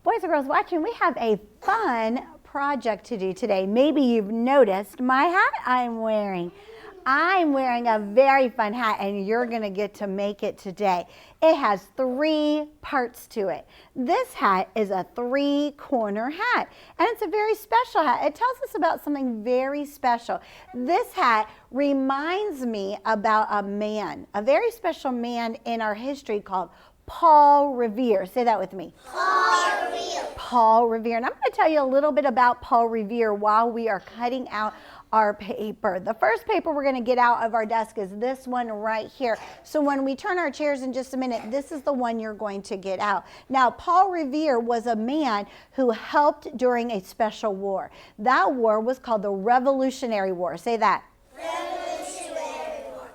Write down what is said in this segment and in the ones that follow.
Boys and girls watching, we have a fun project to do today. Maybe you've noticed my hat I'm wearing. I'm wearing a very fun hat, and you're going to get to make it today. It has 3 parts to it. This hat is a 3-corner hat, and it's a very special hat. It tells us about something very special. This hat reminds me about a man, a very special man in our history called Paul Revere. Say that with me. Paul Revere. Paul Revere. And I'm going to tell you a little bit about Paul Revere while we are cutting out our paper. The first paper we're going to get out of our desk is this one right here. So when we turn our chairs in just a minute, this is the one you're going to get out. Now, Paul Revere was a man who helped during a special war. That war was called the Revolutionary War. Say that.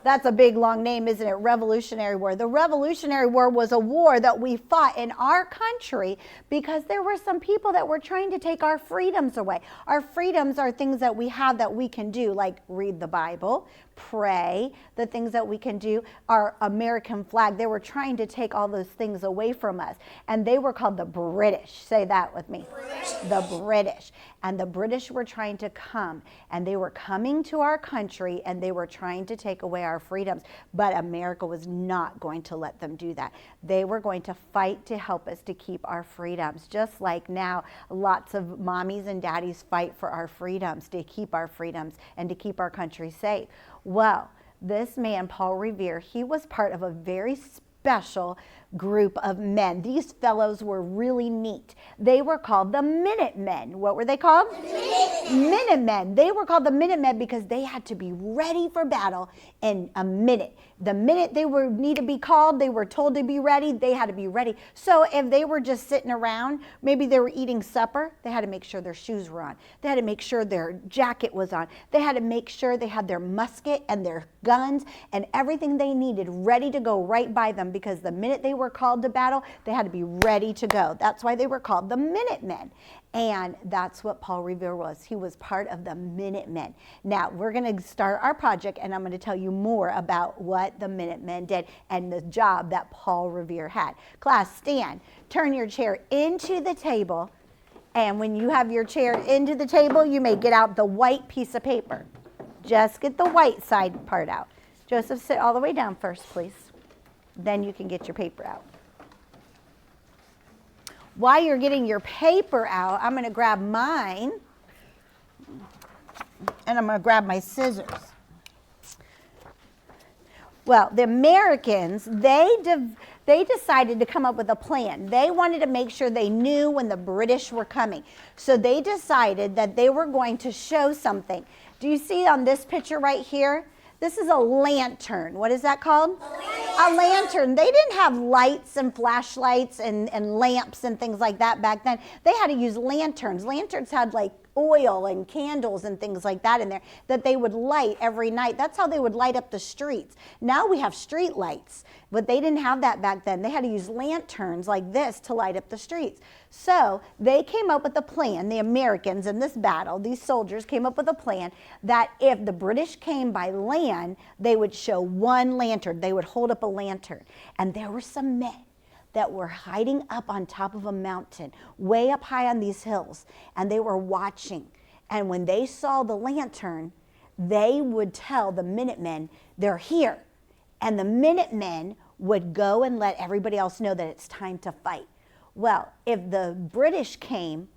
That's a big, long name, isn't it? Revolutionary War. The Revolutionary War was a war that we fought in our country because there were some people that were trying to take our freedoms away. Our freedoms are things that we have that we can do, like read the Bible, pray, the things that we can do, our American flag. They were trying to take all those things away from us. And they were called the British. Say that with me. British. The British. And the British were trying to come, and they were coming to our country, and they were trying to take away our freedoms. But America was not going to let them do that. They were going to fight to help us to keep our freedoms. Just like now, lots of mommies and daddies fight for our freedoms, to keep our freedoms and to keep our country safe. Well, this man, Paul Revere, he was part of a very special group of men. These fellows were really neat. They were called the Minutemen. What were they called? Minutemen. They were called the Minutemen because they had to be ready for battle in a minute. The minute they need to be called, they were told to be ready, they had to be ready. So if they were just sitting around, maybe they were eating supper, they had to make sure their shoes were on. They had to make sure their jacket was on. They had to make sure they had their musket and their guns and everything they needed ready to go right by them, because the minute they were called to battle, they had to be ready to go. That's why they were called the Minutemen. And that's what Paul Revere was. He was part of the Minutemen. Now, we're going to start our project, and I'm going to tell you more about what the Minutemen did and the job that Paul Revere had. Class, stand. Turn your chair into the table. And when you have your chair into the table, you may get out the white piece of paper. Just get the white side part out. Joseph, sit all the way down first, please. Then you can get your paper out. While you're getting your paper out, I'm going to grab mine, and I'm going to grab my scissors. Well, the Americans, they decided to come up with a plan. They wanted to make sure they knew when the British were coming. So they decided that they were going to show something. Do you see on this picture right here? This is a lantern. What is that called? A lantern. They didn't have lights and flashlights and lamps and things like that back then. They had to use lanterns. Lanterns had like oil and candles and things like that in there that they would light every night. That's how they would light up the streets. Now we have street lights, but they didn't have that back then. They had to use lanterns like this to light up the streets. So they came up with a plan, the Americans in this battle, these soldiers came up with a plan that if the British came by land, they would show one lantern. They would hold up a lantern. And there were some men that were hiding up on top of a mountain, way up high on these hills, and they were watching. And when they saw the lantern, they would tell the Minutemen, they're here. And the Minutemen would go and let everybody else know that it's time to fight. Well, if the British came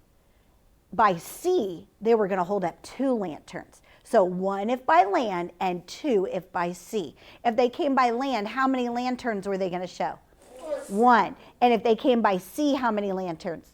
by sea, they were going to hold up 2 lanterns. So 1 if by land and 2 if by sea. If they came by land, how many lanterns were they going to show? 1. And if they came by sea, how many lanterns?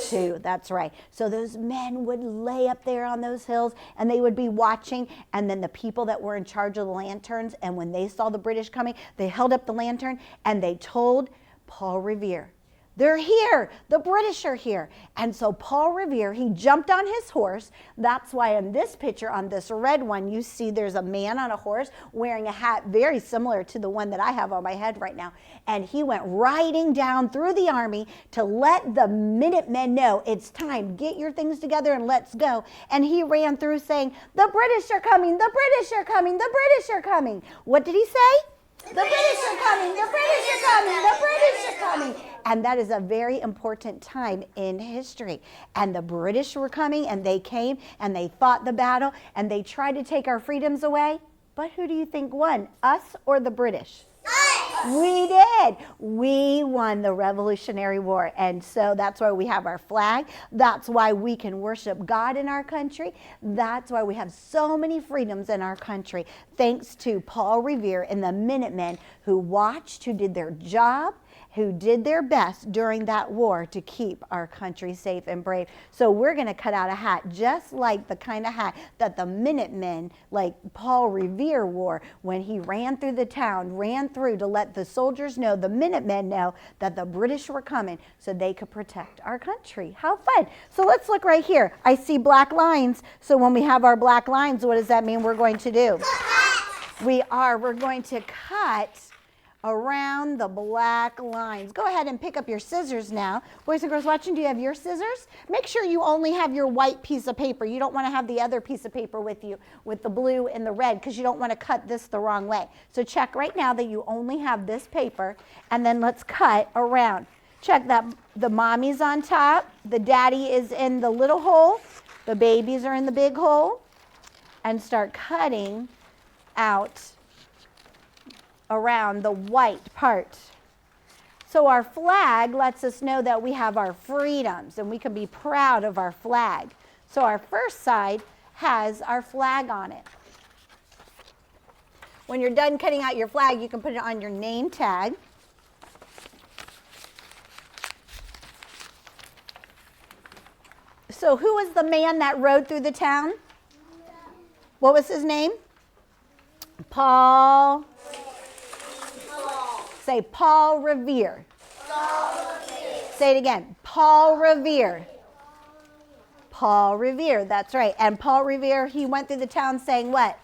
2. That's right. So those men would lay up there on those hills, and they would be watching. And then the people that were in charge of the lanterns, and when they saw the British coming, they held up the lantern and they told Paul Revere, they're here. The British are here. And so Paul Revere, he jumped on his horse. That's why in this picture, on this red one, you see there's a man on a horse wearing a hat very similar to the one that I have on my head right now. And he went riding down through the army to let the Minutemen know it's time. Get your things together and let's go. And he ran through saying, the British are coming. The British are coming. The British are coming. What did he say? The British are coming. The British are coming. The British are coming. And that is a very important time in history. And the British were coming, and they came, and they fought the battle, and they tried to take our freedoms away. But who do you think won, us or the British? We did. We won the Revolutionary War. And so that's why we have our flag. That's why we can worship God in our country. That's why we have so many freedoms in our country. Thanks to Paul Revere and the Minutemen who watched, who did their job, who did their best during that war to keep our country safe and brave. So we're going to cut out a hat just like the kind of hat that the Minutemen, like Paul Revere, wore when he ran through the town, ran through to let the soldiers know, the Minutemen know, that the British were coming so they could protect our country. How fun. So let's look right here. I see black lines. So when we have our black lines, what does that mean we're going to do? We're going to cut around the black lines. Go ahead and pick up your scissors now. Boys and girls watching, do you have your scissors? Make sure you only have your white piece of paper. You don't want to have the other piece of paper with you with the blue and the red because you don't want to cut this the wrong way. So check right now that you only have this paper, and then let's cut around. Check that the mommy's on top, the daddy is in the little hole, the babies are in the big hole, and start cutting out around the white part. So our flag lets us know that we have our freedoms and we can be proud of our flag. So our first side has our flag on it. When you're done cutting out your flag, you can put it on your name tag. So who was the man that rode through the town? What was his name? Paul. Say Paul Revere. Paul Revere. Say it again. Paul Revere. Paul Revere, that's right. And Paul Revere, he went through the town saying what?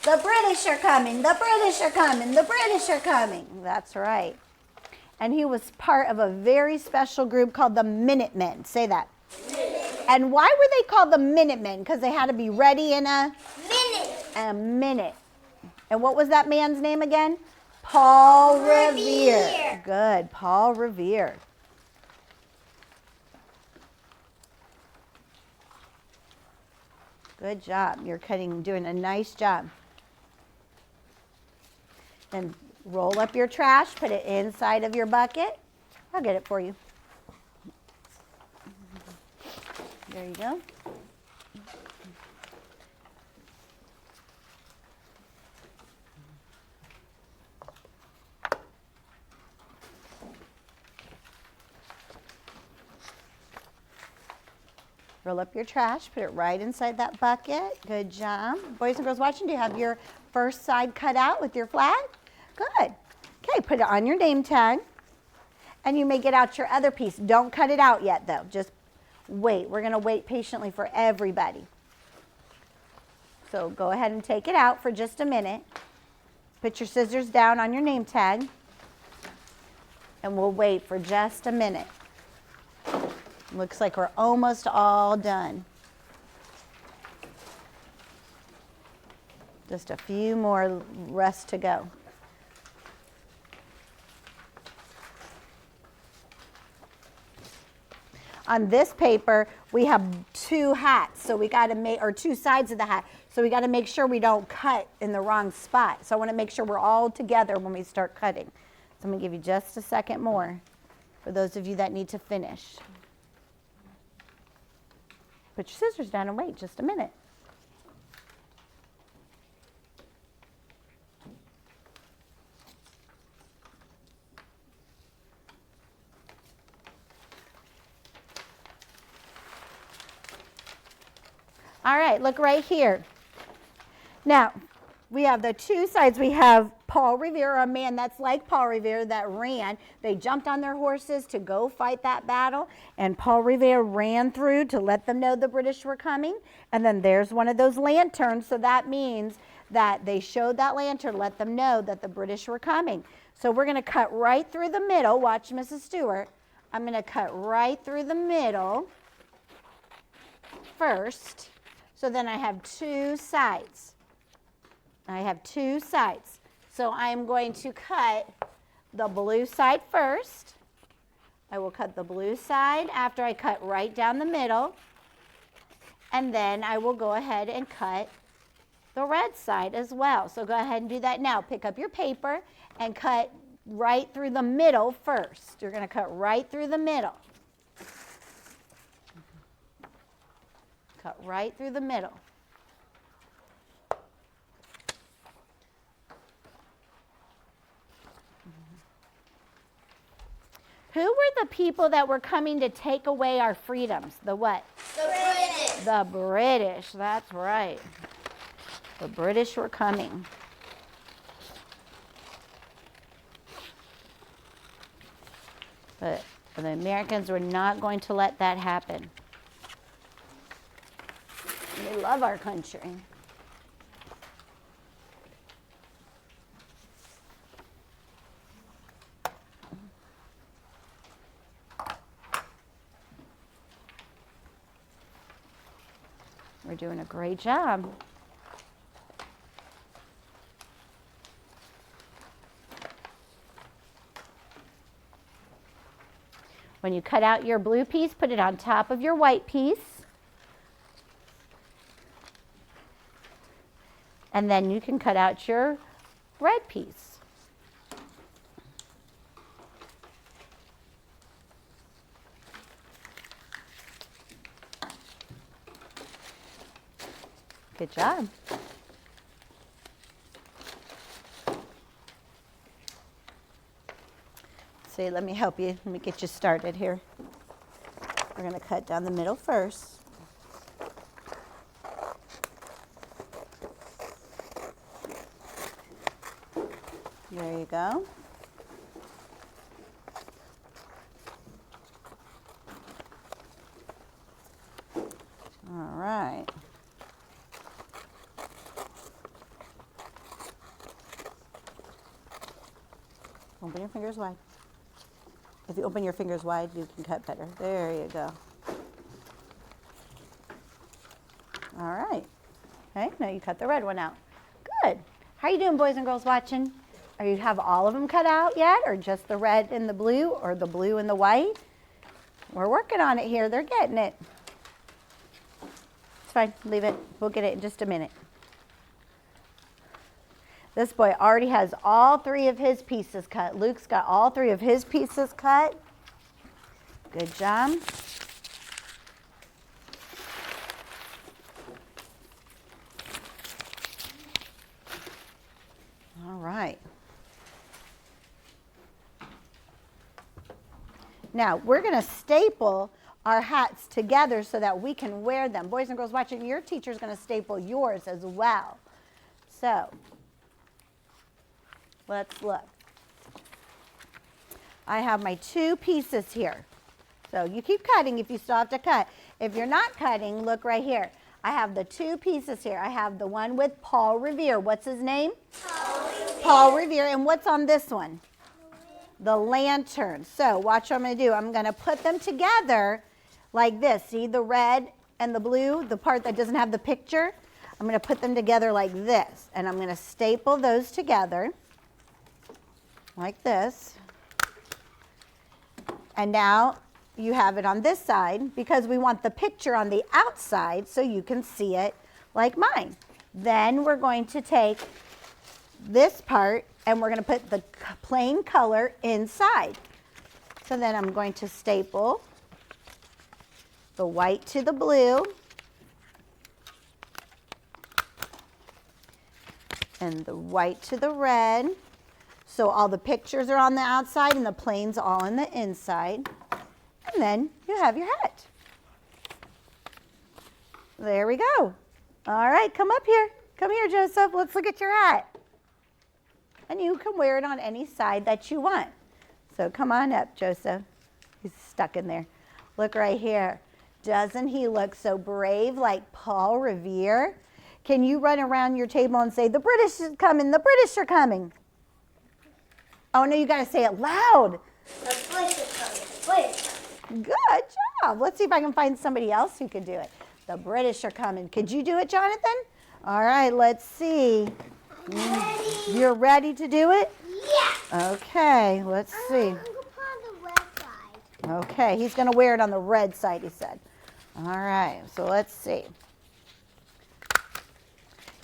The British are coming, the British are coming, the British are coming. That's right. And he was part of a very special group called the Minutemen. Say that. And why were they called the Minutemen? Because they had to be ready in a minute. A minute. And what was that man's name again? Paul Revere. Good, Paul Revere. Good job. You're doing a nice job. Then roll up your trash, put it inside of your bucket. I'll get it for you. There you go. Roll up your trash, put it right inside that bucket. Good job. Boys and girls watching, do you have your first side cut out with your flag? Good. Okay, put it on your name tag. And you may get out your other piece. Don't cut it out yet, though. Just wait. We're going to wait patiently for everybody. So go ahead and take it out for just a minute. Put your scissors down on your name tag. And we'll wait for just a minute. Looks like we're almost all done. Just a few more rest to go. On this paper, we have two hats, so we got to make, or two sides of the hat. So we got to make sure we don't cut in the wrong spot. So I want to make sure we're all together when we start cutting. So I'm going to give you just a second more for those of you that need to finish. Put your scissors down and wait just a minute. All right, look right here. Now, we have the two sides. We have Paul Revere, a man that's like Paul Revere that ran. They jumped on their horses to go fight that battle, and Paul Revere ran through to let them know the British were coming. And then there's one of those lanterns, so that means that they showed that lantern, let them know that the British were coming. So we're going to cut right through the middle. Watch Mrs. Stewart. I'm going to cut right through the middle first. So then I have two sides. I have two sides. So I'm going to cut the blue side first. I will cut the blue side after I cut right down the middle. And then I will go ahead and cut the red side as well. So go ahead and do that now. Pick up your paper and cut right through the middle first. You're going to cut right through the middle. Cut right through the middle. Who were the people that were coming to take away our freedoms? The what? The British. The British, that's right. The British were coming. But the Americans were not going to let that happen. They love our country. We're doing a great job. When you cut out your blue piece, put it on top of your white piece. And then you can cut out your red piece. Good job. See, let me help you. Let me get you started here. We're going to cut down the middle first. There you go. All right. Open your fingers wide. If you open your fingers wide, you can cut better. There you go. All right. Okay, now you cut the red one out. Good. How are you doing, boys and girls watching? Are you have all of them cut out yet, or just the red and the blue, or the blue and the white? We're working on it here. They're getting it. It's fine. Leave it. We'll get it in just a minute. This boy already has all 3 of his pieces cut. Luke's got all 3 of his pieces cut. Good job. All right. Now, we're going to staple our hats together so that we can wear them. Boys and girls watching, your teacher's going to staple yours as well. So, let's look. I have my 2 pieces here. So you keep cutting if you still have to cut. If you're not cutting, look right here. I have the 2 pieces here. I have the one with Paul Revere. What's his name? Paul Revere. Paul Revere. And what's on this one? The lantern. So watch what I'm going to do. I'm going to put them together like this. See the red and the blue, the part that doesn't have the picture? I'm going to put them together like this. And I'm going to staple those together like this. And now you have it on this side because we want the picture on the outside so you can see it like mine. Then we're going to take this part and we're going to put the plain color inside. So then I'm going to staple the white to the blue and the white to the red. So all the pictures are on the outside and the plain's all on the inside. And then you have your hat. There we go. All right, come up here. Come here, Joseph. Let's look at your hat. And you can wear it on any side that you want. So come on up, Joseph. He's stuck in there. Look right here. Doesn't he look so brave like Paul Revere? Can you run around your table and say, the British is coming, the British are coming? Oh, no, you got to say it loud. The British is coming. The British. Good job. Let's see if I can find somebody else who could do it. The British are coming. Could you do it, Jonathan? All right, let's see. Ready? You're ready to do it? Yeah. Okay, let's see. I'm going to put on the red side. Okay, he's going to wear it on the red side, he said. All right, so let's see.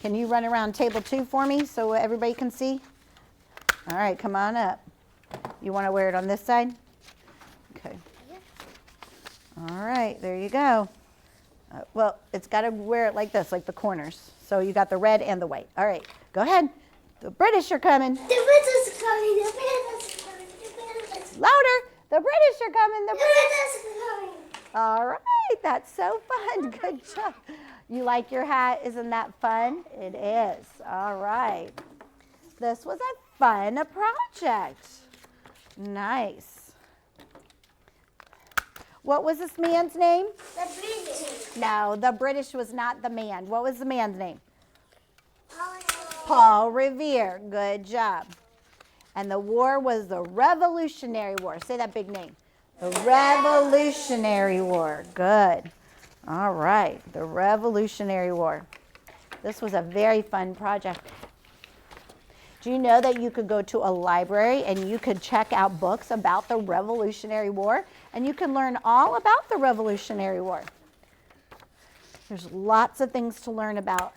Can you run around table 2 for me so everybody can see? All right, come on up. You want to wear it on this side? Okay. All right, there you go. Well, it's got to wear it like this, like the corners. So you got the red and the white. All right, go ahead. The British are coming. The British are coming. The British are coming. The British. Louder. The British are coming. The The British. British are coming. All right, that's so fun. Good job. You like your hat? Isn't that fun? It is. All right. This was a fun project. Nice. What was this man's name? The British. No, the British was not the man. What was the man's name? Paul. Paul Revere. Good job. And the war was the Revolutionary War. Say that big name. The Revolutionary War. Good. All right. The Revolutionary War. This was a very fun project. Do you know that you could go to a library and you could check out books about the Revolutionary War, and you can learn all about the Revolutionary War? There's lots of things to learn about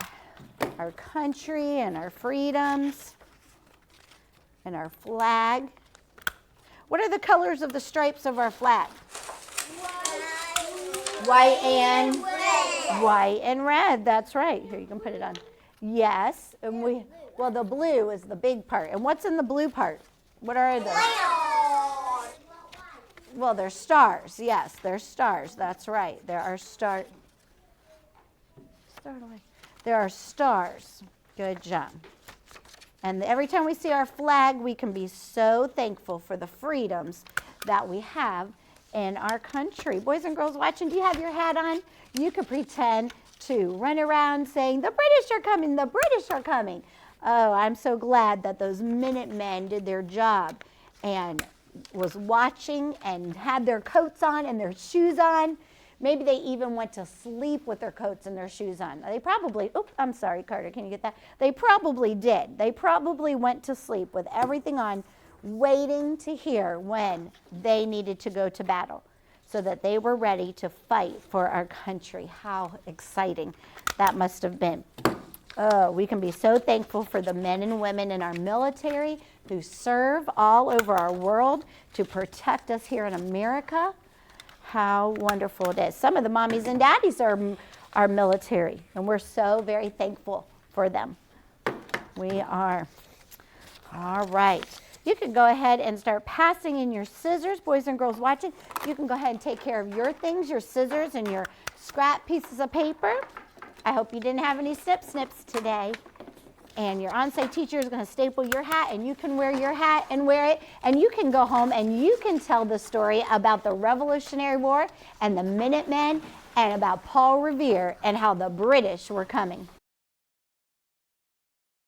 our country and our freedoms and our flag. What are the colors of the stripes of our flag? White and red. white and red. That's right. Here, you can put it on. Yes, and well, the blue is the big part. And what's in the blue part? What are those? Well, they're stars. Yes, they're stars. That's right. There are There are stars. Good job. And every time we see our flag, we can be so thankful for the freedoms that we have in our country. Boys and girls watching, do you have your hat on? You can pretend to run around saying, the British are coming, the British are coming. Oh, I'm so glad that those Minutemen did their job and was watching and had their coats on and their shoes on. Maybe they even went to sleep with their coats and their shoes on. They probably, oops, I'm sorry, Carter, can you get that? They probably did. They probably went to sleep with everything on, waiting to hear when they needed to go to battle so that they were ready to fight for our country. How exciting that must have been. Oh, we can be so thankful for the men and women in our military who serve all over our world to protect us here in America. How wonderful it is. Some of the mommies and daddies are military, and we're so very thankful for them. We are. All right. You can go ahead and start passing in your scissors. Boys and girls watching, you can go ahead and take care of your things, your scissors and your scrap pieces of paper. I hope you didn't have any snips today. And your on-site teacher is going to staple your hat, and you can wear your hat and wear it, and you can go home and you can tell the story about the Revolutionary War and the Minutemen and about Paul Revere and how the British were coming.